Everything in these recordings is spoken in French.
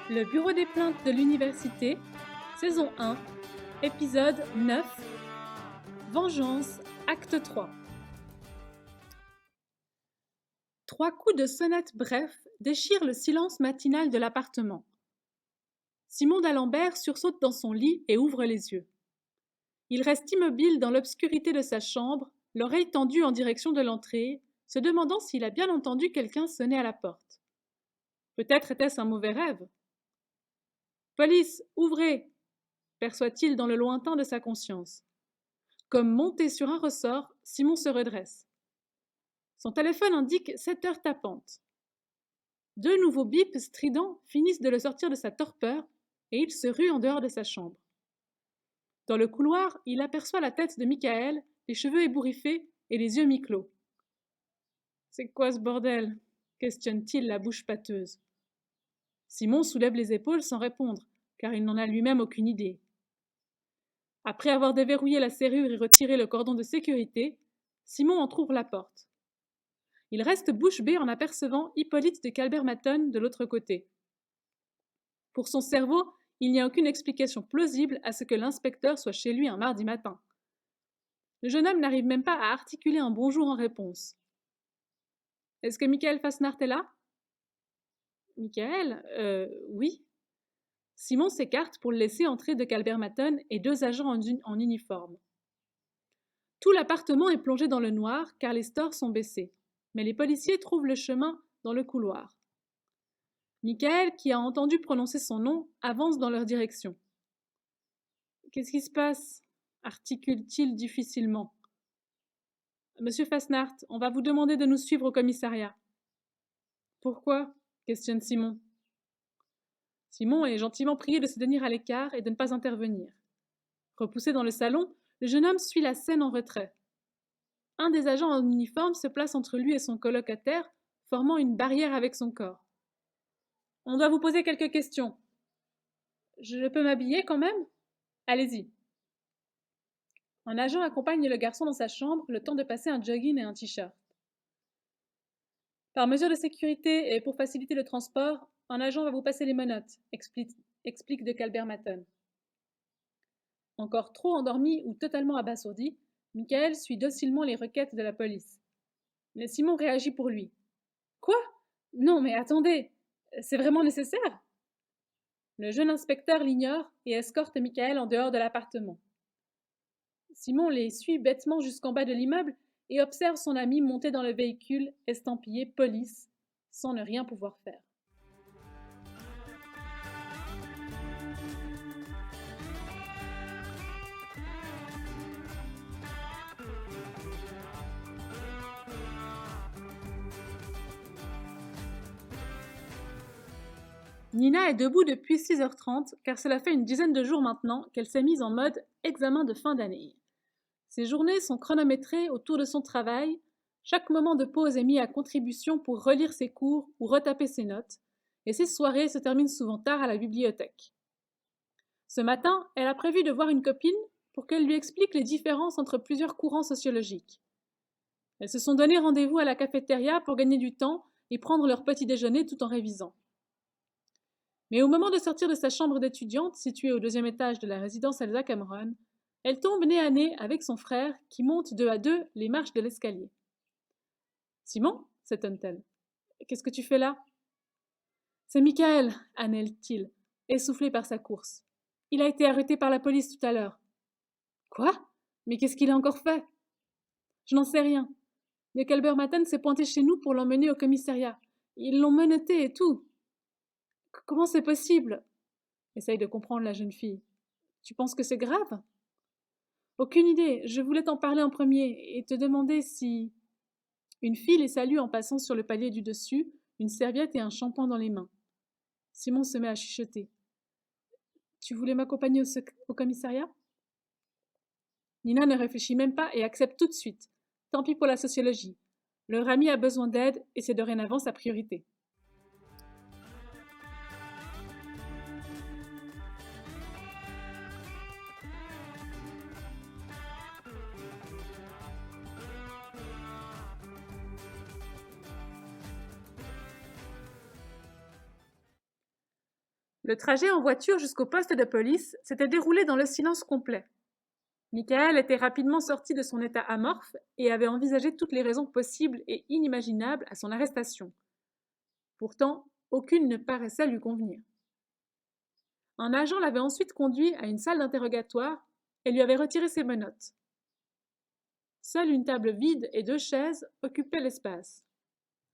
Le bureau des plaintes de l'université, saison 1, épisode 9, Vengeance, acte 3. 3 coups de sonnette brefs déchirent le silence matinal de l'appartement. Simon d'Alembert sursaute dans son lit et ouvre les yeux. Il reste immobile dans l'obscurité de sa chambre, l'oreille tendue en direction de l'entrée, se demandant s'il a bien entendu quelqu'un sonner à la porte. Peut-être était-ce un mauvais rêve. « Police, ouvrez !» perçoit-il dans le lointain de sa conscience. Comme monté sur un ressort, Simon se redresse. Son téléphone indique 7 heures tapantes. 2 nouveaux bips stridents finissent de le sortir de sa torpeur et il se rue en dehors de sa chambre. Dans le couloir, il aperçoit la tête de Michael, les cheveux ébouriffés et les yeux mi-clos. « C'est quoi ce bordel ?» questionne-t-il la bouche pâteuse. Simon soulève les épaules sans répondre, car il n'en a lui-même aucune idée. Après avoir déverrouillé la serrure et retiré le cordon de sécurité, Simon entr'ouvre la porte. Il reste bouche bée en apercevant Hippolyte de Kalbermatten de l'autre côté. Pour son cerveau, il n'y a aucune explication plausible à ce que l'inspecteur soit chez lui un mardi matin. Le jeune homme n'arrive même pas à articuler un bonjour en réponse. « Est-ce que Michael Fasnacht est là ?»« Michael ? Oui. » Simon s'écarte pour le laisser entrer de Kalbermatten et 2 agents en uniforme. Tout l'appartement est plongé dans le noir car les stores sont baissés, mais les policiers trouvent le chemin dans le couloir. Michael, qui a entendu prononcer son nom, avance dans leur direction. « Qu'est-ce qui se passe ?» articule-t-il difficilement. « Monsieur Fasnacht, on va vous demander de nous suivre au commissariat. »« Pourquoi ?» questionne Simon. Simon est gentiment prié de se tenir à l'écart et de ne pas intervenir. Repoussé dans le salon, le jeune homme suit la scène en retrait. Un des agents en uniforme se place entre lui et son colocataire, formant une barrière avec son corps. « On doit vous poser quelques questions. »« Je peux m'habiller quand même ? » ?»« Allez-y. » Un agent accompagne le garçon dans sa chambre, le temps de passer un jogging et un t-shirt. « Par mesure de sécurité et pour faciliter le transport, un agent va vous passer les menottes, » explique de Kalbermatten. Encore trop endormi ou totalement abasourdi, Michael suit docilement les requêtes de la police. Mais Simon réagit pour lui. « Quoi ? Non, mais attendez, c'est vraiment nécessaire ?» Le jeune inspecteur l'ignore et escorte Michael en dehors de l'appartement. Simon les suit bêtement jusqu'en bas de l'immeuble et observe son ami monter dans le véhicule estampillé « Police » sans ne rien pouvoir faire. Nina est debout depuis 6h30 car cela fait une dizaine de jours maintenant qu'elle s'est mise en mode examen de fin d'année. Ses journées sont chronométrées autour de son travail, chaque moment de pause est mis à contribution pour relire ses cours ou retaper ses notes, et ses soirées se terminent souvent tard à la bibliothèque. Ce matin, elle a prévu de voir une copine pour qu'elle lui explique les différences entre plusieurs courants sociologiques. Elles se sont donné rendez-vous à la cafétéria pour gagner du temps et prendre leur petit déjeuner tout en révisant. Mais au moment de sortir de sa chambre d'étudiante, située au 2e étage de la résidence Elsa Cameron, elle tombe nez à nez avec son frère qui monte 2 à 2 les marches de l'escalier. « Simon » s'étonne-t-elle. « Qu'est-ce que tu fais là ?»« C'est Michael » annonce-t-il, essoufflé par sa course. « Il a été arrêté par la police tout à l'heure. »« Quoi ? Mais qu'est-ce qu'il a encore fait ?»« Je n'en sais rien. De Kalbermatten s'est pointé chez nous pour l'emmener au commissariat. Ils l'ont menotté et tout. » « Comment c'est possible ?» essaye de comprendre la jeune fille. « Tu penses que c'est grave ?» ?»« Aucune idée. Je voulais t'en parler en premier et te demander si… » Une fille les salue en passant sur le palier du dessus, une serviette et un shampoing dans les mains. Simon se met à chuchoter. « Tu voulais m'accompagner au commissariat ?» Nina ne réfléchit même pas et accepte tout de suite. Tant pis pour la sociologie. Leur ami a besoin d'aide et c'est dorénavant sa priorité. Le trajet en voiture jusqu'au poste de police s'était déroulé dans le silence complet. Michael était rapidement sorti de son état amorphe et avait envisagé toutes les raisons possibles et inimaginables à son arrestation. Pourtant, aucune ne paraissait lui convenir. Un agent l'avait ensuite conduit à une salle d'interrogatoire et lui avait retiré ses menottes. Seule une table vide et 2 chaises occupaient l'espace.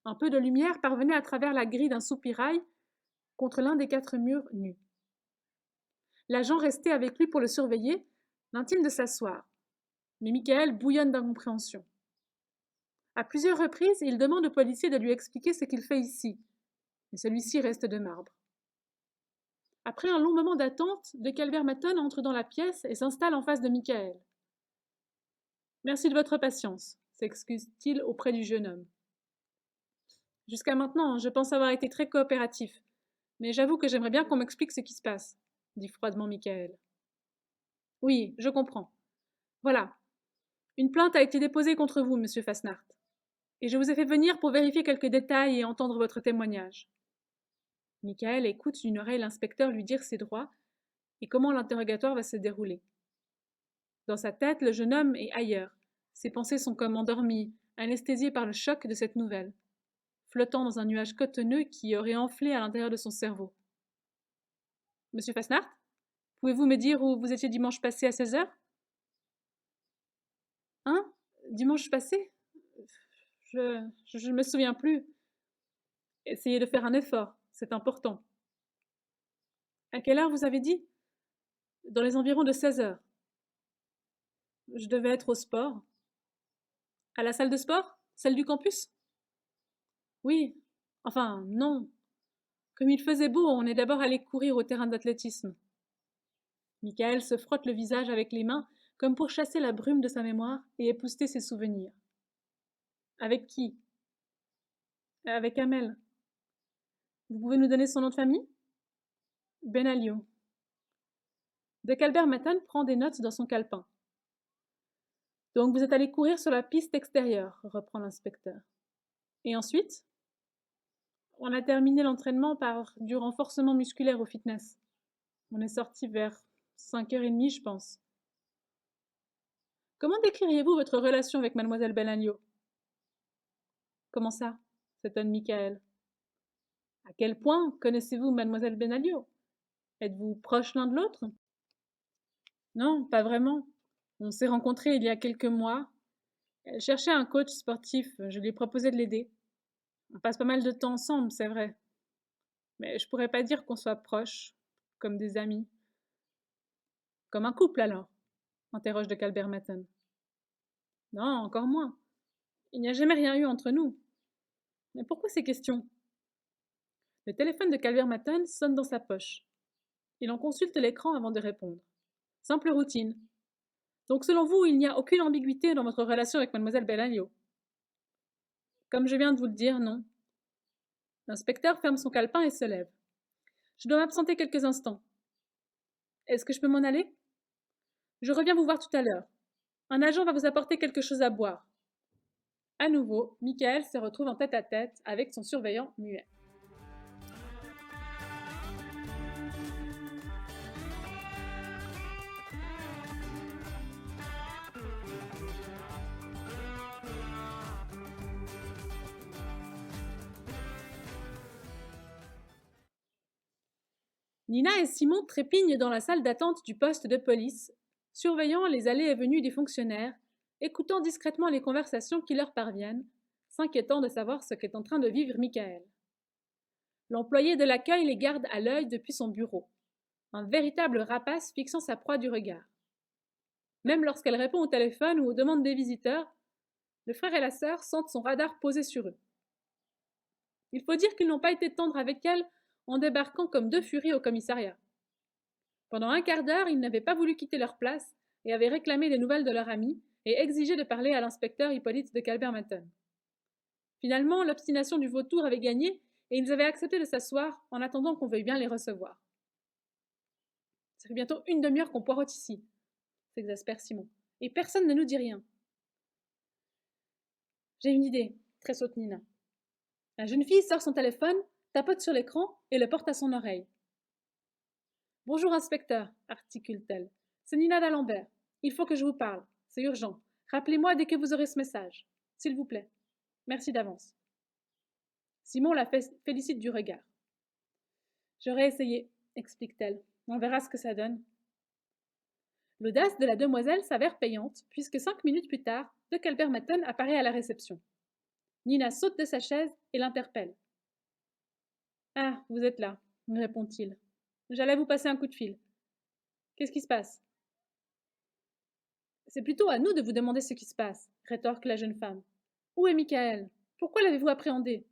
Un peu de lumière parvenait à travers la grille d'un soupirail contre l'un des 4 murs nus. L'agent restait avec lui pour le surveiller, l'intime de s'asseoir. Mais Michael bouillonne d'incompréhension. À plusieurs reprises, il demande au policier de lui expliquer ce qu'il fait ici, mais celui-ci reste de marbre. Après un long moment d'attente, de Calvert-Matton entre dans la pièce et s'installe en face de Michael. « Merci de votre patience », s'excuse-t-il auprès du jeune homme. « Jusqu'à maintenant, je pense avoir été très coopératif, mais j'avoue que j'aimerais bien qu'on m'explique ce qui se passe, » dit froidement Michael. « Oui, je comprends. Voilà. Une plainte a été déposée contre vous, monsieur Fasnacht, et je vous ai fait venir pour vérifier quelques détails et entendre votre témoignage. » Michael écoute d'une oreille l'inspecteur lui dire ses droits et comment l'interrogatoire va se dérouler. Dans sa tête, le jeune homme est ailleurs. Ses pensées sont comme endormies, anesthésiées par le choc de cette nouvelle, flottant dans un nuage cotonneux qui aurait enflé à l'intérieur de son cerveau. « Monsieur Fasnacht, pouvez-vous me dire où vous étiez dimanche passé à 16h ? » « Hein ? Dimanche passé ? Je ne me souviens plus. Essayez de faire un effort, c'est important. » « À quelle heure vous avez dit ? » ?»« Dans les environs de 16h. » »« Je devais être au sport. » »« À la salle de sport ? Celle du campus ? » ?»« Oui. Enfin, non. Comme il faisait beau, on est d'abord allé courir au terrain d'athlétisme. » Michael se frotte le visage avec les mains comme pour chasser la brume de sa mémoire et épousseter ses souvenirs. Avec qui ? Avec Amel. Vous pouvez nous donner son nom de famille ? Benalio. De Calbert-Matton prend des notes dans son calepin. Donc vous êtes allé courir sur la piste extérieure, reprend l'inspecteur. Et ensuite ? On a terminé l'entraînement par du renforcement musculaire au fitness. On est sorti vers 5h30, je pense. Comment décririez-vous votre relation avec mademoiselle Benalio ? Comment ça ? S'étonne Michael. À quel point connaissez-vous mademoiselle Benalio ? Êtes-vous proches l'un de l'autre ? Non, pas vraiment. On s'est rencontrés il y a quelques mois. Elle cherchait un coach sportif, je lui ai proposé de l'aider. On passe pas mal de temps ensemble, c'est vrai. Mais je pourrais pas dire qu'on soit proches, comme des amis. Comme un couple alors ? Interroge de Calbert-Matton. Non, encore moins. Il n'y a jamais rien eu entre nous. Mais pourquoi ces questions ? Le téléphone de Calvert-Matton sonne dans sa poche. Il en consulte l'écran avant de répondre. Simple routine. Donc selon vous, il n'y a aucune ambiguïté dans votre relation avec mademoiselle Benalio ? Comme je viens de vous le dire, non. L'inspecteur ferme son calepin et se lève. Je dois m'absenter quelques instants. Est-ce que je peux m'en aller ? Je reviens vous voir tout à l'heure. Un agent va vous apporter quelque chose à boire. À nouveau, Michael se retrouve en tête-à-tête avec son surveillant muet. Nina et Simon trépignent dans la salle d'attente du poste de police, surveillant les allées et venues des fonctionnaires, écoutant discrètement les conversations qui leur parviennent, s'inquiétant de savoir ce qu'est en train de vivre Michael. L'employé de l'accueil les garde à l'œil depuis son bureau, un véritable rapace fixant sa proie du regard. Même lorsqu'elle répond au téléphone ou aux demandes des visiteurs, le frère et la sœur sentent son radar posé sur eux. Il faut dire qu'ils n'ont pas été tendres avec elle en débarquant comme 2 furies au commissariat. Pendant un quart d'heure, ils n'avaient pas voulu quitter leur place et avaient réclamé des nouvelles de leur ami et exigé de parler à l'inspecteur Hippolyte de Calbert-Matton. Finalement, l'obstination du vautour avait gagné et ils avaient accepté de s'asseoir en attendant qu'on veuille bien les recevoir. « Ça fait bientôt 1 demi-heure qu'on poireaute ici, » s'exaspère Simon, « et personne ne nous dit rien. » « J'ai une idée, » tressaute Nina. La jeune fille sort son téléphone, tapote sur l'écran et le porte à son oreille. Bonjour, inspecteur, articule-t-elle. C'est Nina d'Alembert. Il faut que je vous parle. C'est urgent. Rappelez-moi dès que vous aurez ce message. S'il vous plaît. Merci d'avance. Simon la félicite du regard. J'aurais essayé, explique-t-elle. On verra ce que ça donne. L'audace de la demoiselle s'avère payante, puisque 5 minutes plus tard, De Kalbermatten apparaît à la réception. Nina saute de sa chaise et l'interpelle. Ah, vous êtes là, répond-il. J'allais vous passer un coup de fil. Qu'est-ce qui se passe? C'est plutôt à nous de vous demander ce qui se passe, rétorque la jeune femme. Où est Michael? Pourquoi l'avez-vous appréhendé?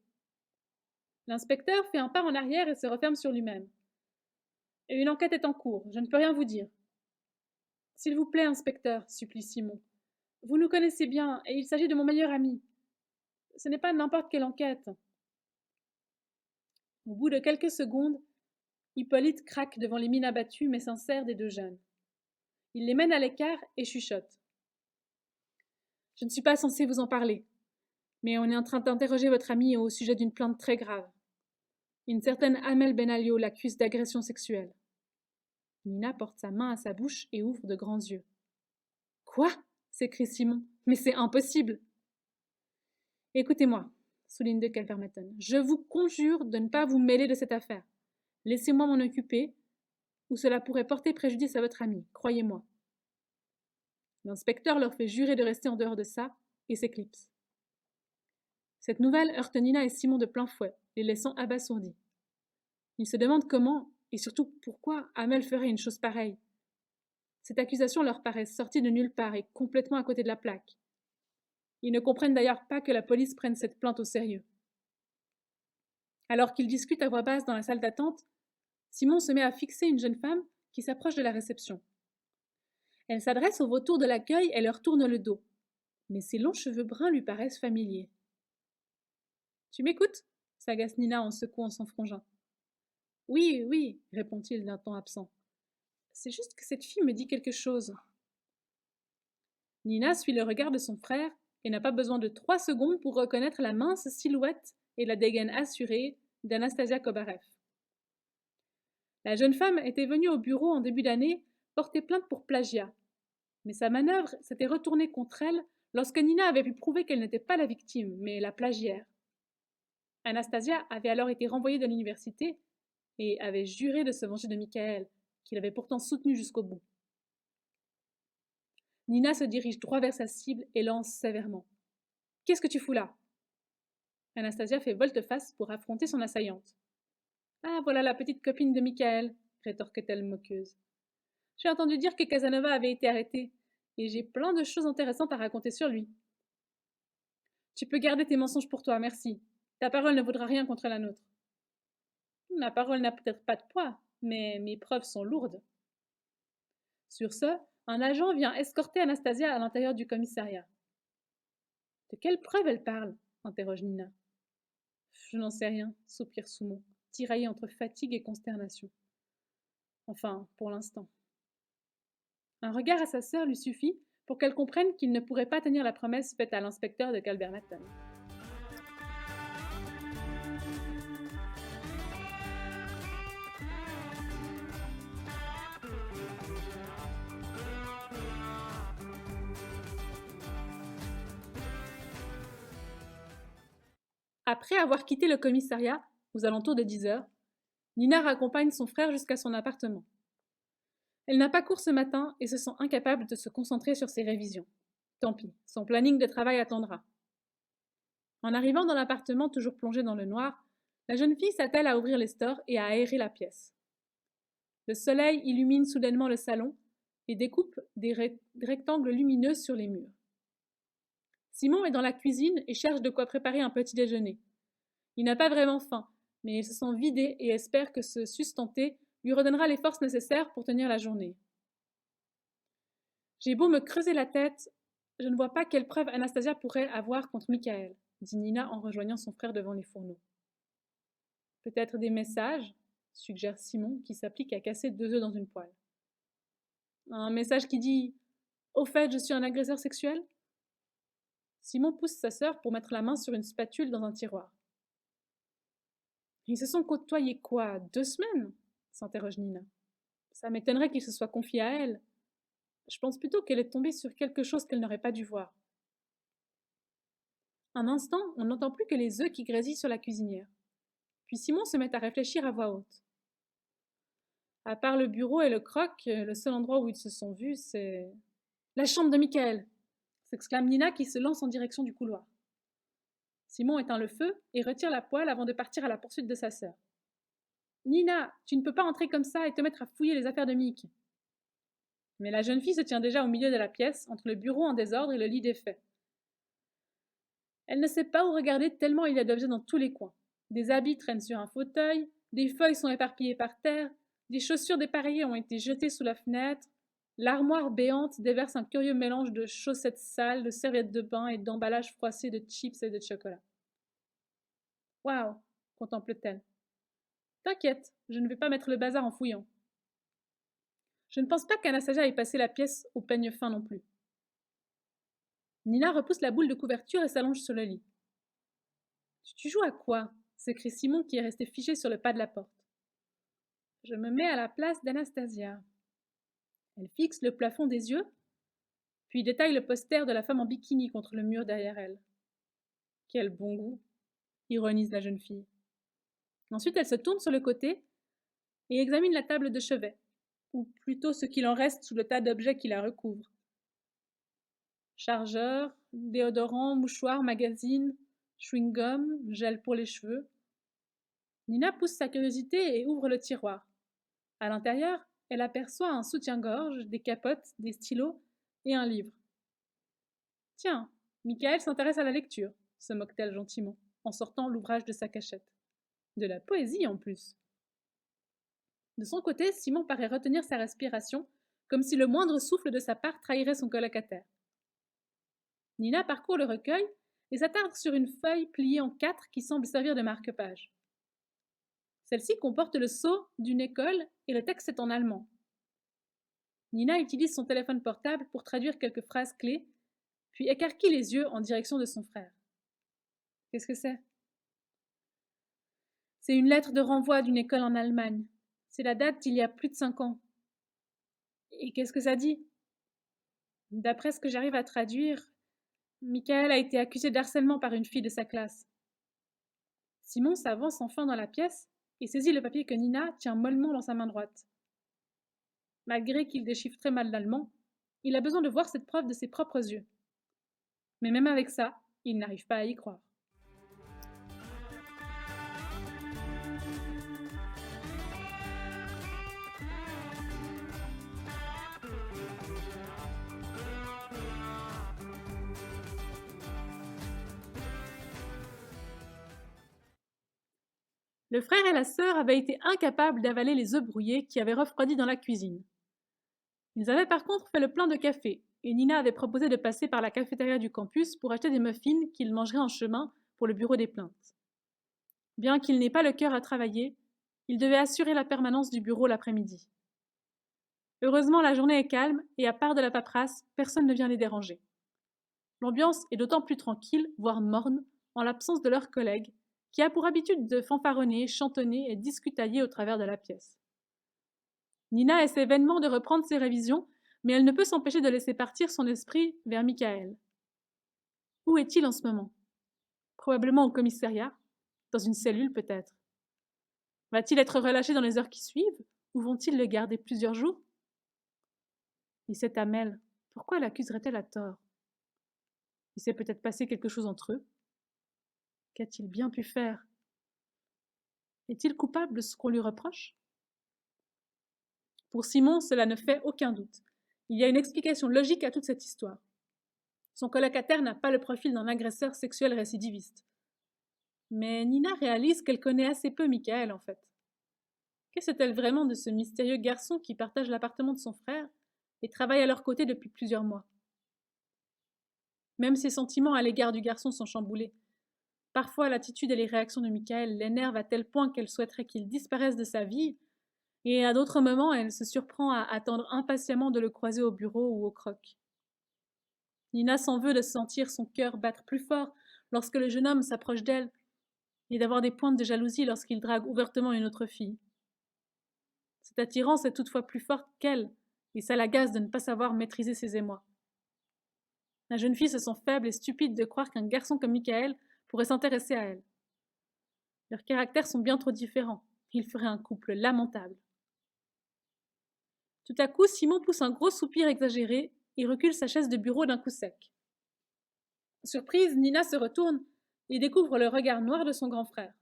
L'inspecteur fait un pas en arrière et se referme sur lui-même. Et une enquête est en cours, je ne peux rien vous dire. S'il vous plaît, inspecteur, supplie Simon. Vous nous connaissez bien, et il s'agit de mon meilleur ami. Ce n'est pas n'importe quelle enquête. Au bout de quelques secondes, Hippolyte craque devant les mines abattues mais sincères des deux jeunes. Il les mène à l'écart et chuchote. Je ne suis pas censé vous en parler, mais on est en train d'interroger votre ami au sujet d'une plainte très grave. Une certaine Amel Benalio l'accuse d'agression sexuelle. Nina porte sa main à sa bouche et ouvre de grands yeux. Quoi? S'écrie Simon. Mais c'est impossible! Écoutez-moi, souligne de Kalbermatten, je vous conjure de ne pas vous mêler de cette affaire. Laissez-moi m'en occuper, ou cela pourrait porter préjudice à votre ami, croyez-moi. L'inspecteur leur fait jurer de rester en dehors de ça et s'éclipse. Cette nouvelle heurte Nina et Simon de plein fouet, les laissant abasourdis. Ils se demandent comment, et surtout pourquoi, Amel ferait une chose pareille. Cette accusation leur paraît sortie de nulle part et complètement à côté de la plaque. Ils ne comprennent d'ailleurs pas que la police prenne cette plainte au sérieux. Alors qu'ils discutent à voix basse dans la salle d'attente, Simon se met à fixer une jeune femme qui s'approche de la réception. Elle s'adresse aux vautours de l'accueil et leur tourne le dos. Mais ses longs cheveux bruns lui paraissent familiers. Tu m'écoutes? S'agace Nina en secouant son frangin. Oui, oui, répond-il d'un ton absent. C'est juste que cette fille me dit quelque chose. Nina suit le regard de son frère et n'a pas besoin de 3 secondes pour reconnaître la mince silhouette et la dégaine assurée d'Anastasia Kobarev. La jeune femme était venue au bureau en début d'année porter plainte pour plagiat. Mais sa manœuvre s'était retournée contre elle lorsque Nina avait pu prouver qu'elle n'était pas la victime, mais la plagiaire. Anastasia avait alors été renvoyée de l'université et avait juré de se venger de Michael, qu'il avait pourtant soutenu jusqu'au bout. Nina se dirige droit vers sa cible et lance sévèrement. « Qu'est-ce que tu fous là ?» Anastasia fait volte-face pour affronter son assaillante. « Ah, voilà la petite copine de Michael, » rétorque-t-elle moqueuse. « J'ai entendu dire que Casanova avait été arrêté, et j'ai plein de choses intéressantes à raconter sur lui. »« Tu peux garder tes mensonges pour toi, merci. Ta parole ne vaudra rien contre la nôtre. »« Ma parole n'a peut-être pas de poids, mais mes preuves sont lourdes. » Sur ce, un agent vient escorter Anastasia à l'intérieur du commissariat. « De quelles preuves elle parle ?» interroge Nina. « Je n'en sais rien, » soupire Simon, tiraillé entre fatigue et consternation. Enfin, pour l'instant. Un regard à sa sœur lui suffit pour qu'elle comprenne qu'il ne pourrait pas tenir la promesse faite à l'inspecteur de Kalbermatten. Après avoir quitté le commissariat, aux alentours de 10 heures, Nina raccompagne son frère jusqu'à son appartement. Elle n'a pas cours ce matin et se sent incapable de se concentrer sur ses révisions. Tant pis, son planning de travail attendra. En arrivant dans l'appartement toujours plongé dans le noir, la jeune fille s'attelle à ouvrir les stores et à aérer la pièce. Le soleil illumine soudainement le salon et découpe des rectangles lumineux sur les murs. Simon est dans la cuisine et cherche de quoi préparer un petit déjeuner. Il n'a pas vraiment faim, mais il se sent vidé et espère que ce sustenter lui redonnera les forces nécessaires pour tenir la journée. J'ai beau me creuser la tête, je ne vois pas quelle preuve Anastasia pourrait avoir contre Michael, dit Nina en rejoignant son frère devant les fourneaux. Peut-être des messages, suggère Simon qui s'applique à casser 2 œufs dans une poêle. Un message qui dit « Au fait, je suis un agresseur sexuel ?» Simon pousse sa sœur pour mettre la main sur une spatule dans un tiroir. Ils se sont côtoyés quoi, 2 semaines s'interroge Nina. Ça m'étonnerait qu'il se soit confié à elle. Je pense plutôt qu'elle est tombée sur quelque chose qu'elle n'aurait pas dû voir. Un instant, on n'entend plus que les œufs qui grésillent sur la cuisinière. Puis Simon se met à réfléchir à voix haute. À part le bureau et le croc, le seul endroit où ils se sont vus, c'est... La chambre de Michael s'exclame Nina qui se lance en direction du couloir. Simon éteint le feu et retire la poêle avant de partir à la poursuite de sa sœur. Nina, tu ne peux pas entrer comme ça et te mettre à fouiller les affaires de Mick. Mais la jeune fille se tient déjà au milieu de la pièce, entre le bureau en désordre et le lit défait. Elle ne sait pas où regarder tellement il y a d'objets dans tous les coins. Des habits traînent sur un fauteuil, des feuilles sont éparpillées par terre, des chaussures dépareillées ont été jetées sous la fenêtre, l'armoire béante déverse un curieux mélange de chaussettes sales, de serviettes de bain et d'emballages froissés de chips et de chocolat. Waouh, contemple-t-elle. T'inquiète, je ne vais pas mettre le bazar en fouillant. Je ne pense pas qu'Anastasia ait passé la pièce au peigne fin non plus. Nina repousse la boule de couverture et s'allonge sur le lit. Tu joues à quoi s'écrie Simon qui est resté figé sur le pas de la porte. Je me mets à la place d'Anastasia. Elle fixe le plafond des yeux, puis détaille le poster de la femme en bikini contre le mur derrière elle. Quel bon goût, ironise la jeune fille. Ensuite, elle se tourne sur le côté et examine la table de chevet, ou plutôt ce qu'il en reste sous le tas d'objets qui la recouvrent. Chargeur, déodorant, mouchoir, magazine, chewing-gum, gel pour les cheveux. Nina pousse sa curiosité et ouvre le tiroir. À l'intérieur, elle aperçoit un soutien-gorge, des capotes, des stylos et un livre. Tiens, Michael s'intéresse à la lecture, se moque-t-elle gentiment, en sortant l'ouvrage de sa cachette. De la poésie en plus. De son côté, Simon paraît retenir sa respiration, comme si le moindre souffle de sa part trahirait son colocataire. Nina parcourt le recueil et s'attarde sur une feuille pliée en 4 qui semble servir de marque-page. Celle-ci comporte le sceau d'une école et le texte est en allemand. Nina utilise son téléphone portable pour traduire quelques phrases clés, puis écarquille les yeux en direction de son frère. Qu'est-ce que c'est ? C'est une lettre de renvoi d'une école en Allemagne. C'est la date d'il y a plus de 5 ans. Et qu'est-ce que ça dit ? D'après ce que j'arrive à traduire, Michael a été accusé d'harcèlement par une fille de sa classe. Simon s'avance enfin dans la pièce et saisit le papier que Nina tient mollement dans sa main droite. Malgré qu'il déchiffre très mal l'allemand, il a besoin de voir cette preuve de ses propres yeux. Mais même avec ça, il n'arrive pas à y croire. Le frère et la sœur avaient été incapables d'avaler les œufs brouillés qui avaient refroidi dans la cuisine. Ils avaient par contre fait le plein de café, et Nina avait proposé de passer par la cafétéria du campus pour acheter des muffins qu'ils mangeraient en chemin pour le bureau des plaintes. Bien qu'il n'ait pas le cœur à travailler, il devait assurer la permanence du bureau l'après-midi. Heureusement, la journée est calme et à part de la paperasse, personne ne vient les déranger. L'ambiance est d'autant plus tranquille, voire morne, en l'absence de leurs collègues, qui a pour habitude de fanfaronner, chantonner et discutailler au travers de la pièce. Nina essaie vainement de reprendre ses révisions, mais elle ne peut s'empêcher de laisser partir son esprit vers Michael. Où est-il en ce moment ? Probablement au commissariat, dans une cellule peut-être. Va-t-il être relâché dans les heures qui suivent, ou vont-ils le garder plusieurs jours ? Et cette Amel, pourquoi l'accuserait-elle à tort ? Il s'est peut-être passé quelque chose entre eux. Qu'a-t-il bien pu faire ? Est-il coupable de ce qu'on lui reproche ? Pour Simon, cela ne fait aucun doute. Il y a une explication logique à toute cette histoire. Son colocataire n'a pas le profil d'un agresseur sexuel récidiviste. Mais Nina réalise qu'elle connaît assez peu Michael en fait. Que sait-elle vraiment de ce mystérieux garçon qui partage l'appartement de son frère et travaille à leur côté depuis plusieurs mois ? Même ses sentiments à l'égard du garçon sont chamboulés. Parfois, l'attitude et les réactions de Michael l'énervent à tel point qu'elle souhaiterait qu'il disparaisse de sa vie, et à d'autres moments, elle se surprend à attendre impatiemment de le croiser au bureau ou au croc. Nina s'en veut de sentir son cœur battre plus fort lorsque le jeune homme s'approche d'elle, et d'avoir des pointes de jalousie lorsqu'il drague ouvertement une autre fille. Cette attirance est toutefois plus forte qu'elle, et ça l'agace de ne pas savoir maîtriser ses émois. La jeune fille se sent faible et stupide de croire qu'un garçon comme Michael pourrait s'intéresser à elle. Leurs caractères sont bien trop différents. Ils feraient un couple lamentable. Tout à coup, Simon pousse un gros soupir exagéré et recule sa chaise de bureau d'un coup sec. Surprise, Nina se retourne et découvre le regard noir de son grand frère.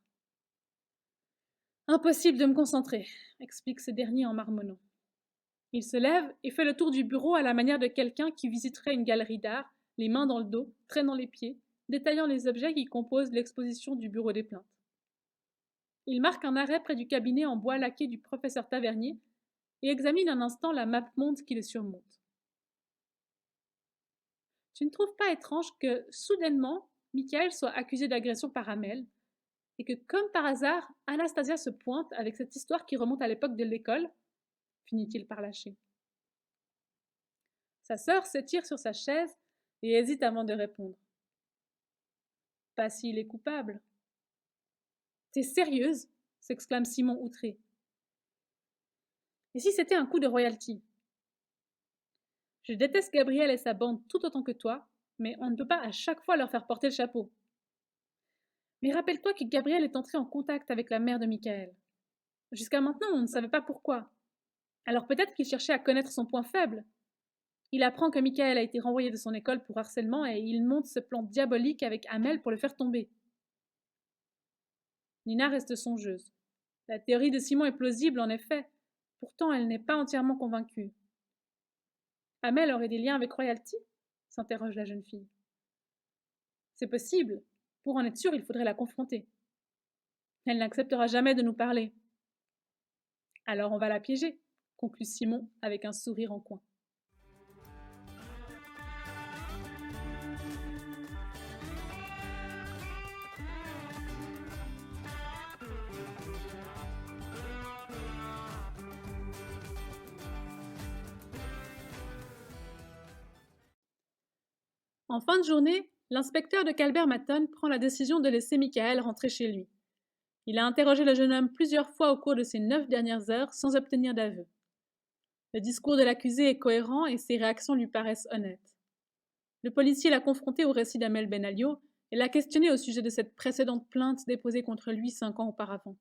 Impossible de me concentrer, explique ce dernier en marmonnant. Il se lève et fait le tour du bureau à la manière de quelqu'un qui visiterait une galerie d'art, les mains dans le dos, traînant les pieds, détaillant les objets qui composent l'exposition du bureau des plaintes. Il marque un arrêt près du cabinet en bois laqué du professeur Tavernier et examine un instant la mappemonde qui le surmonte. Tu ne trouves pas étrange que, soudainement, Michael soit accusé d'agression par Amel, et que, comme par hasard, Anastasia se pointe avec cette histoire qui remonte à l'époque de l'école, finit-il par lâcher. Sa sœur s'étire sur sa chaise et hésite avant de répondre. Pas s'il est coupable. T'es sérieuse? S'exclame Simon outré. Et si c'était un coup de royalty? Je déteste Gabriel et sa bande tout autant que toi, mais on ne peut pas à chaque fois leur faire porter le chapeau. Mais rappelle-toi que Gabriel est entré en contact avec la mère de Michael. Jusqu'à maintenant, on ne savait pas pourquoi. Alors peut-être qu'il cherchait à connaître son point faible. Il apprend que Michael a été renvoyé de son école pour harcèlement et il monte ce plan diabolique avec Amel pour le faire tomber. Nina reste songeuse. La théorie de Simon est plausible en effet, pourtant elle n'est pas entièrement convaincue. Amel aurait des liens avec Royalty? S'interroge la jeune fille. C'est possible. Pour en être sûr, il faudrait la confronter. Elle n'acceptera jamais de nous parler. Alors on va la piéger, conclut Simon avec un sourire en coin. En fin de journée, l'inspecteur de Calbert Maton prend la décision de laisser Michael rentrer chez lui. Il a interrogé le jeune homme plusieurs fois au cours de ces 9 dernières heures sans obtenir d'aveu. Le discours de l'accusé est cohérent et ses réactions lui paraissent honnêtes. Le policier l'a confronté au récit d'Amel Benalio et l'a questionné au sujet de cette précédente plainte déposée contre lui 5 ans auparavant.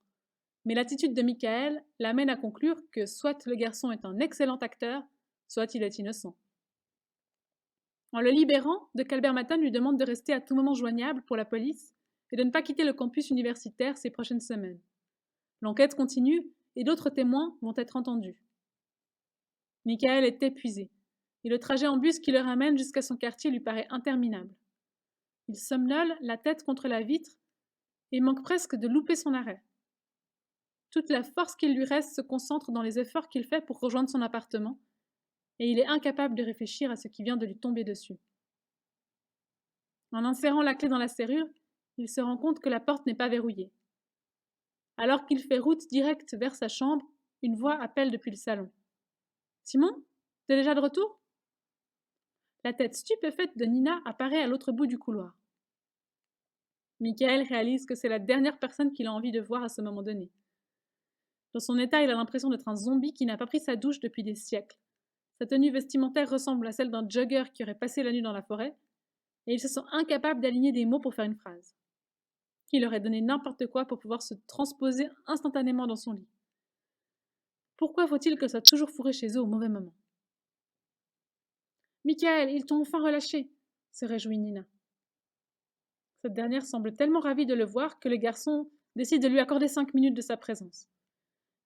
Mais l'attitude de Michael l'amène à conclure que soit le garçon est un excellent acteur, soit il est innocent. En le libérant, de Calbert Maton lui demande de rester à tout moment joignable pour la police et de ne pas quitter le campus universitaire ces prochaines semaines. L'enquête continue et d'autres témoins vont être entendus. Michael est épuisé et le trajet en bus qui le ramène jusqu'à son quartier lui paraît interminable. Il somnole, la tête contre la vitre, et manque presque de louper son arrêt. Toute la force qu'il lui reste se concentre dans les efforts qu'il fait pour rejoindre son appartement, et il est incapable de réfléchir à ce qui vient de lui tomber dessus. En insérant la clé dans la serrure, il se rend compte que la porte n'est pas verrouillée. Alors qu'il fait route directe vers sa chambre, une voix appelle depuis le salon. « Simon, t'es déjà de retour ?» La tête stupéfaite de Nina apparaît à l'autre bout du couloir. Michael réalise que c'est la dernière personne qu'il a envie de voir à ce moment donné. Dans son état, il a l'impression d'être un zombie qui n'a pas pris sa douche depuis des siècles. Sa tenue vestimentaire ressemble à celle d'un jogger qui aurait passé la nuit dans la forêt, et il se sent incapable d'aligner des mots pour faire une phrase. Il aurait donné n'importe quoi pour pouvoir se transposer instantanément dans son lit. Pourquoi faut-il que soit toujours fourré chez eux au mauvais moment? « Michael, ils t'ont enfin relâché !» se réjouit Nina. Cette dernière semble tellement ravie de le voir que le garçon décide de lui accorder 5 minutes de sa présence.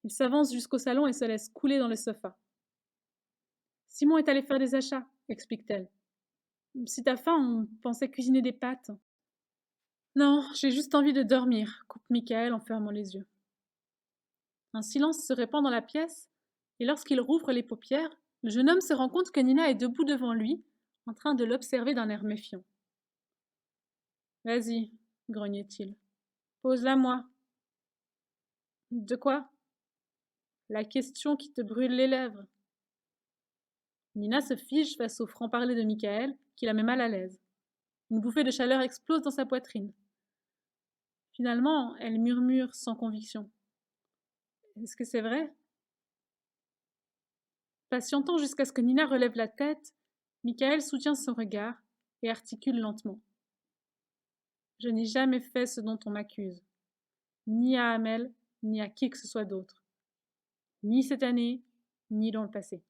Il s'avance jusqu'au salon et se laisse couler dans le sofa. « Simon est allé faire des achats, » explique-t-elle. « Si t'as faim, on pensait cuisiner des pâtes. »« Non, j'ai juste envie de dormir, » coupe Michael en fermant les yeux. Un silence se répand dans la pièce, et lorsqu'il rouvre les paupières, le jeune homme se rend compte que Nina est debout devant lui, en train de l'observer d'un air méfiant. « Vas-y, » grognait-il. « Pose-la-moi. »« De quoi ?»« La question qui te brûle les lèvres. » Nina se fige face au franc-parler de Michael, qui la met mal à l'aise. Une bouffée de chaleur explose dans sa poitrine. Finalement, elle murmure sans conviction. « Est-ce que c'est vrai ?» Patientant jusqu'à ce que Nina relève la tête, Michael soutient son regard et articule lentement. Je n'ai jamais fait ce dont on m'accuse, ni à Amel, ni à qui que ce soit d'autre, ni cette année, ni dans le passé.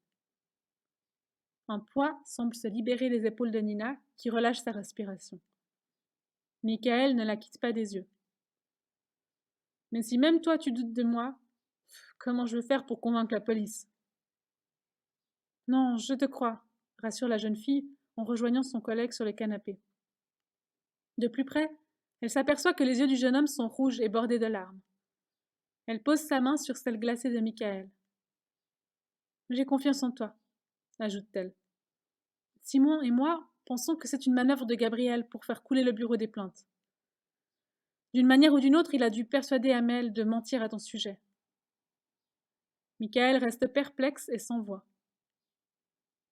Un poids semble se libérer des épaules de Nina, qui relâche sa respiration. Michael ne la quitte pas des yeux. Mais si même toi tu doutes de moi, comment je veux faire pour convaincre la police? Non, je te crois, rassure la jeune fille en rejoignant son collègue sur le canapé. De plus près, elle s'aperçoit que les yeux du jeune homme sont rouges et bordés de larmes. Elle pose sa main sur celle glacée de Michael. J'ai confiance en toi, ajoute-t-elle. Simon et moi pensons que c'est une manœuvre de Gabriel pour faire couler le bureau des plaintes. D'une manière ou d'une autre, il a dû persuader Amel de mentir à ton sujet. Michael reste perplexe et sans voix.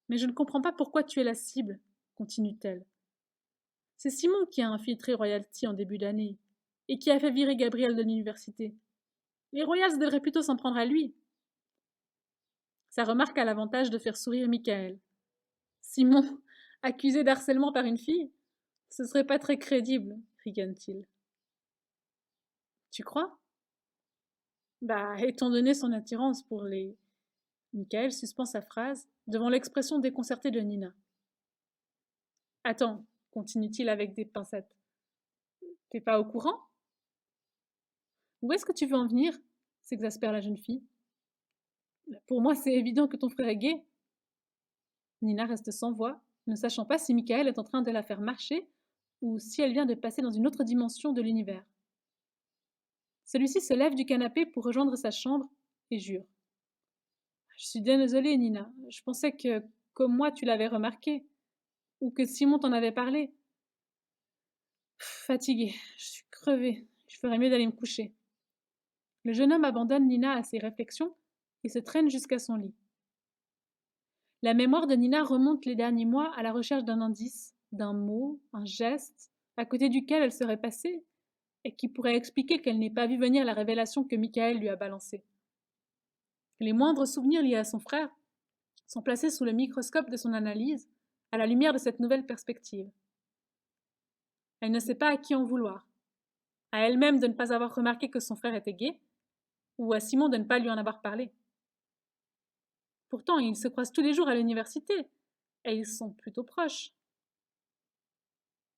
Mais je ne comprends pas pourquoi tu es la cible, continue-t-elle. C'est Simon qui a infiltré Royalty en début d'année et qui a fait virer Gabriel de l'université. Les Royals devraient plutôt s'en prendre à lui. Sa remarque a l'avantage de faire sourire Michael. Simon, accusé d'harcèlement par une fille? Ce serait pas très crédible, ricane-t-il. Tu crois? Bah, étant donné son attirance pour les... Michael suspend sa phrase devant l'expression déconcertée de Nina. Attends, continue-t-il avec des pincettes. T'es pas au courant? Où est-ce que tu veux en venir? S'exaspère la jeune fille. Pour moi, c'est évident que ton frère est gay. Nina reste sans voix, ne sachant pas si Michael est en train de la faire marcher ou si elle vient de passer dans une autre dimension de l'univers. Celui-ci se lève du canapé pour rejoindre sa chambre et jure. Je suis désolée, Nina. Je pensais que, comme moi, tu l'avais remarqué. Ou que Simon t'en avait parlé. Fatiguée, je suis crevée. Je ferais mieux d'aller me coucher. Le jeune homme abandonne Nina à ses réflexions et se traîne jusqu'à son lit. La mémoire de Nina remonte les derniers mois à la recherche d'un indice, d'un mot, un geste, à côté duquel elle serait passée, et qui pourrait expliquer qu'elle n'ait pas vu venir la révélation que Michael lui a balancée. Les moindres souvenirs liés à son frère sont placés sous le microscope de son analyse, à la lumière de cette nouvelle perspective. Elle ne sait pas à qui en vouloir. À elle-même de ne pas avoir remarqué que son frère était gay, ou à Simon de ne pas lui en avoir parlé. Pourtant, ils se croisent tous les jours à l'université, et ils sont plutôt proches.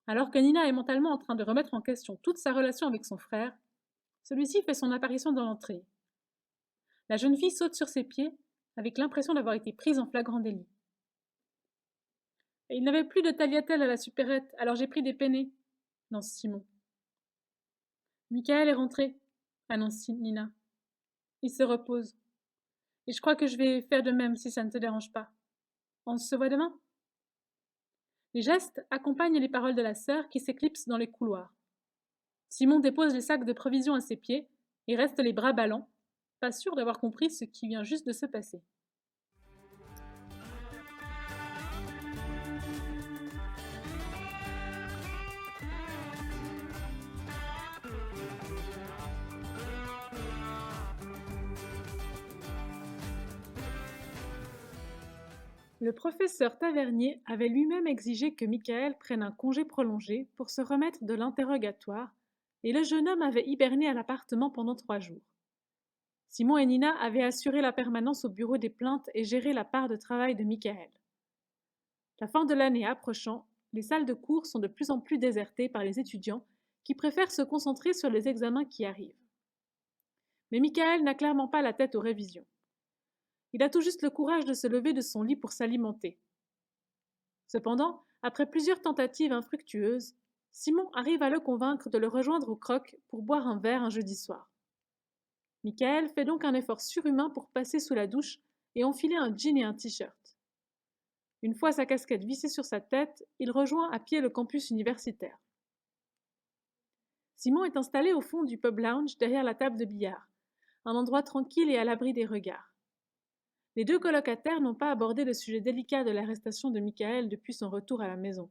Alors que Nina est mentalement en train de remettre en question toute sa relation avec son frère, celui-ci fait son apparition dans l'entrée. La jeune fille saute sur ses pieds, avec l'impression d'avoir été prise en flagrant délit. Et il n'avait plus de tagliatelle à la supérette, alors j'ai pris des penne, lance Simon. Michael est rentré, annonce Nina. Il se repose. Et je crois que je vais faire de même si ça ne te dérange pas. On se voit demain? Les gestes accompagnent les paroles de la sœur qui s'éclipse dans les couloirs. Simon dépose les sacs de provisions à ses pieds et reste les bras ballants, pas sûr d'avoir compris ce qui vient juste de se passer. Le professeur Tavernier avait lui-même exigé que Michael prenne un congé prolongé pour se remettre de l'interrogatoire, et le jeune homme avait hiberné à l'appartement pendant 3 jours. Simon et Nina avaient assuré la permanence au bureau des plaintes et géré la part de travail de Michael. La fin de l'année approchant, les salles de cours sont de plus en plus désertées par les étudiants qui préfèrent se concentrer sur les examens qui arrivent. Mais Michael n'a clairement pas la tête aux révisions. Il a tout juste le courage de se lever de son lit pour s'alimenter. Cependant, après plusieurs tentatives infructueuses, Simon arrive à le convaincre de le rejoindre au croc pour boire un verre un jeudi soir. Michael fait donc un effort surhumain pour passer sous la douche et enfiler un jean et un t-shirt. Une fois sa casquette vissée sur sa tête, il rejoint à pied le campus universitaire. Simon est installé au fond du pub lounge derrière la table de billard, un endroit tranquille et à l'abri des regards. Les 2 colocataires n'ont pas abordé le sujet délicat de l'arrestation de Michael depuis son retour à la maison.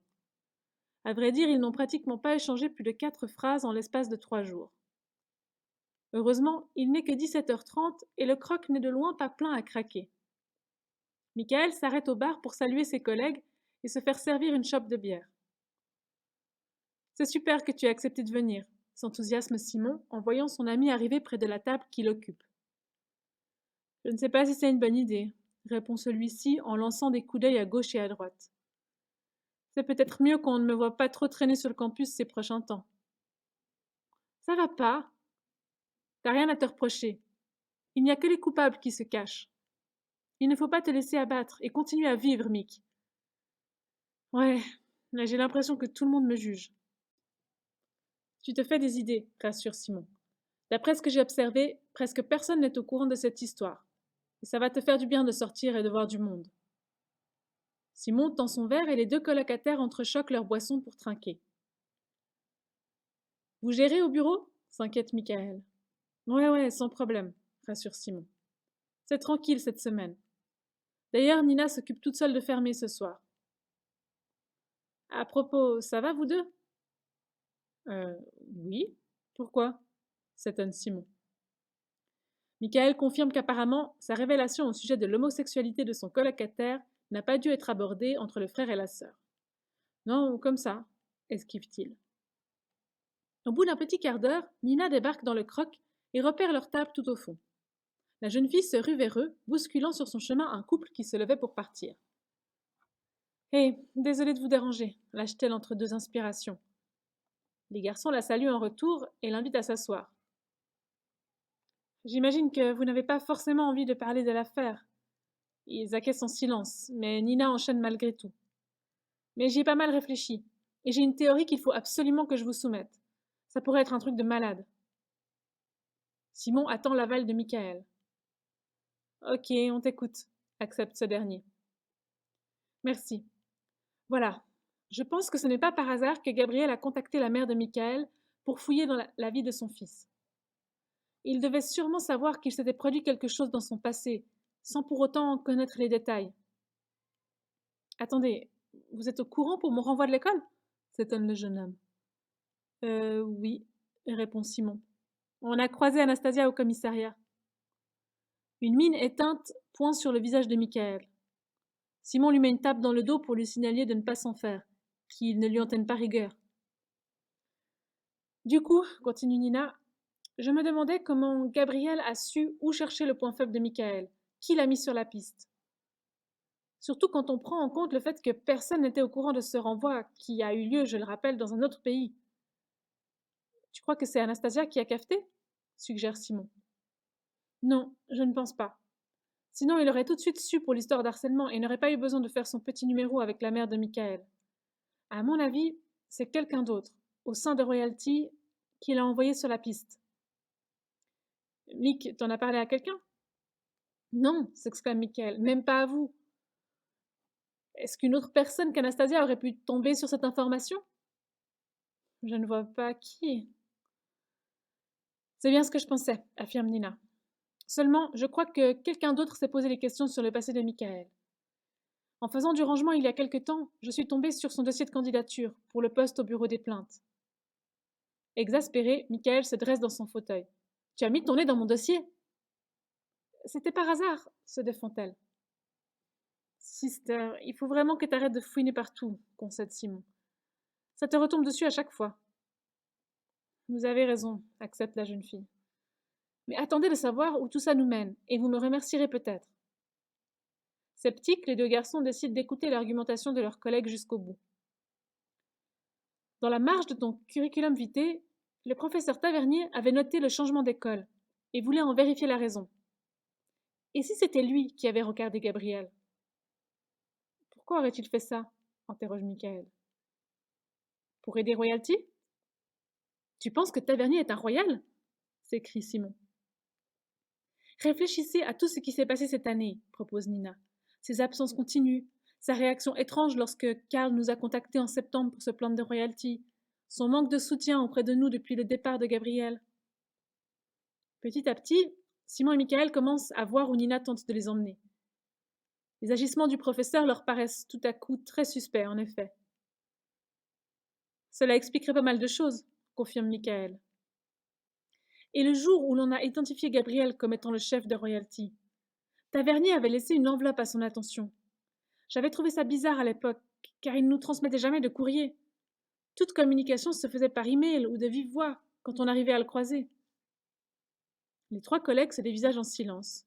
À vrai dire, ils n'ont pratiquement pas échangé plus de 4 phrases en l'espace de 3 jours. Heureusement, il n'est que 17h30 et le croc n'est de loin pas plein à craquer. Michael s'arrête au bar pour saluer ses collègues et se faire servir une chope de bière. C'est super que tu aies accepté de venir, s'enthousiasme Simon en voyant son ami arriver près de la table qu'il occupe. Je ne sais pas si c'est une bonne idée, répond celui-ci en lançant des coups d'œil à gauche et à droite. C'est peut-être mieux qu'on ne me voit pas trop traîner sur le campus ces prochains temps. Ça va pas. T'as rien à te reprocher. Il n'y a que les coupables qui se cachent. Il ne faut pas te laisser abattre et continuer à vivre, Mick. Ouais, mais j'ai l'impression que tout le monde me juge. Tu te fais des idées, rassure Simon. D'après ce que j'ai observé, presque personne n'est au courant de cette histoire. Et ça va te faire du bien de sortir et de voir du monde. Simon tend son verre et les deux colocataires entrechoquent leur boisson pour trinquer. Vous gérez au bureau s'inquiète Michael. Ouais, sans problème, rassure Simon. C'est tranquille cette semaine. D'ailleurs, Nina s'occupe toute seule de fermer ce soir. À propos, ça va vous deux? Oui. Pourquoi? S'étonne Simon. Michael confirme qu'apparemment, sa révélation au sujet de l'homosexualité de son colocataire n'a pas dû être abordée entre le frère et la sœur. Non, comme ça, esquive-t-il. Au bout d'un petit quart d'heure, Nina débarque dans le croc et repère leur table tout au fond. La jeune fille se rue vers eux, bousculant sur son chemin un couple qui se levait pour partir. Hé, désolée de vous déranger, lâche-t-elle entre deux inspirations. Les garçons la saluent en retour et l'invitent à s'asseoir. J'imagine que vous n'avez pas forcément envie de parler de l'affaire. Ils acquiescent en silence, mais Nina enchaîne malgré tout. Mais j'y ai pas mal réfléchi, et j'ai une théorie qu'il faut absolument que je vous soumette. Ça pourrait être un truc de malade. Simon attend l'aval de Michael. Ok, on t'écoute, accepte ce dernier. Merci. Voilà. Je pense que ce n'est pas par hasard que Gabriel a contacté la mère de Michael pour fouiller dans la vie de son fils. Il devait sûrement savoir qu'il s'était produit quelque chose dans son passé, sans pour autant connaître les détails. Attendez, vous êtes au courant pour mon renvoi de l'école? S'étonne le jeune homme. Oui, répond Simon. On a croisé Anastasia au commissariat. Une mine éteinte pointe sur le visage de Michael. Simon lui met une tape dans le dos pour lui signaler de ne pas s'en faire, qu'il ne lui en tienne pas rigueur. Du coup, continue Nina, je me demandais comment Gabriel a su où chercher le point faible de Michael, qui l'a mis sur la piste. Surtout quand on prend en compte le fait que personne n'était au courant de ce renvoi qui a eu lieu, je le rappelle, dans un autre pays. Tu crois que c'est Anastasia qui a cafeté? Suggère Simon. Non, je ne pense pas. Sinon, il aurait tout de suite su pour l'histoire d'harcèlement et n'aurait pas eu besoin de faire son petit numéro avec la mère de Michael. À mon avis, c'est quelqu'un d'autre, au sein de Royalty, qui l'a envoyé sur la piste. Mick, t'en as parlé à quelqu'un? Non, s'exclame Michael, même pas à vous. Est-ce qu'une autre personne qu'Anastasia aurait pu tomber sur cette information? Je ne vois pas qui. C'est bien ce que je pensais, affirme Nina. Seulement, je crois que quelqu'un d'autre s'est posé des questions sur le passé de Michael. En faisant du rangement il y a quelque temps, je suis tombée sur son dossier de candidature pour le poste au bureau des plaintes. Exaspéré, Michael se dresse dans son fauteuil. Tu as mis ton nez dans mon dossier? C'était par hasard, se défend-elle. Sister, il faut vraiment que t'arrêtes de fouiner partout, concède Simon. Ça te retombe dessus à chaque fois. Vous avez raison, accepte la jeune fille. Mais attendez de savoir où tout ça nous mène, et vous me remercierez peut-être. Sceptiques, les deux garçons décident d'écouter l'argumentation de leurs collègues jusqu'au bout. Dans la marge de ton curriculum vitae, le professeur Tavernier avait noté le changement d'école et voulait en vérifier la raison. Et si c'était lui qui avait regardé Gabriel? Pourquoi aurait-il fait ça? Interroge Michael. Pour aider Royalty? Tu penses que Tavernier est un royal? S'écrie Simon. Réfléchissez à tout ce qui s'est passé cette année, propose Nina. Ses absences continues, sa réaction étrange lorsque Karl nous a contactés en septembre pour se plaindre de Royalty, son manque de soutien auprès de nous depuis le départ de Gabriel. Petit à petit, Simon et Michael commencent à voir où Nina tente de les emmener. Les agissements du professeur leur paraissent tout à coup très suspects, en effet. Cela expliquerait pas mal de choses, confirme Michael. Et le jour où l'on a identifié Gabriel comme étant le chef de Royalty, Tavernier avait laissé une enveloppe à son attention. J'avais trouvé ça bizarre à l'époque, car il ne nous transmettait jamais de courrier. Toute communication se faisait par email ou de vive voix quand on arrivait à le croiser. Les trois collègues se dévisagent en silence.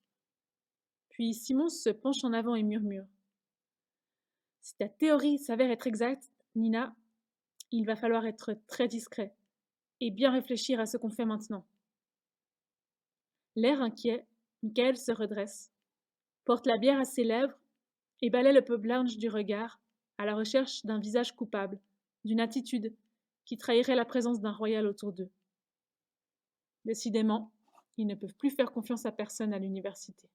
Puis Simon se penche en avant et murmure. Si ta théorie s'avère être exacte, Nina, il va falloir être très discret et bien réfléchir à ce qu'on fait maintenant. L'air inquiet, Michael se redresse, porte la bière à ses lèvres et balaie le pub lounge du regard à la recherche d'un visage coupable, d'une attitude qui trahirait la présence d'un royal autour d'eux. Décidément, ils ne peuvent plus faire confiance à personne à l'université.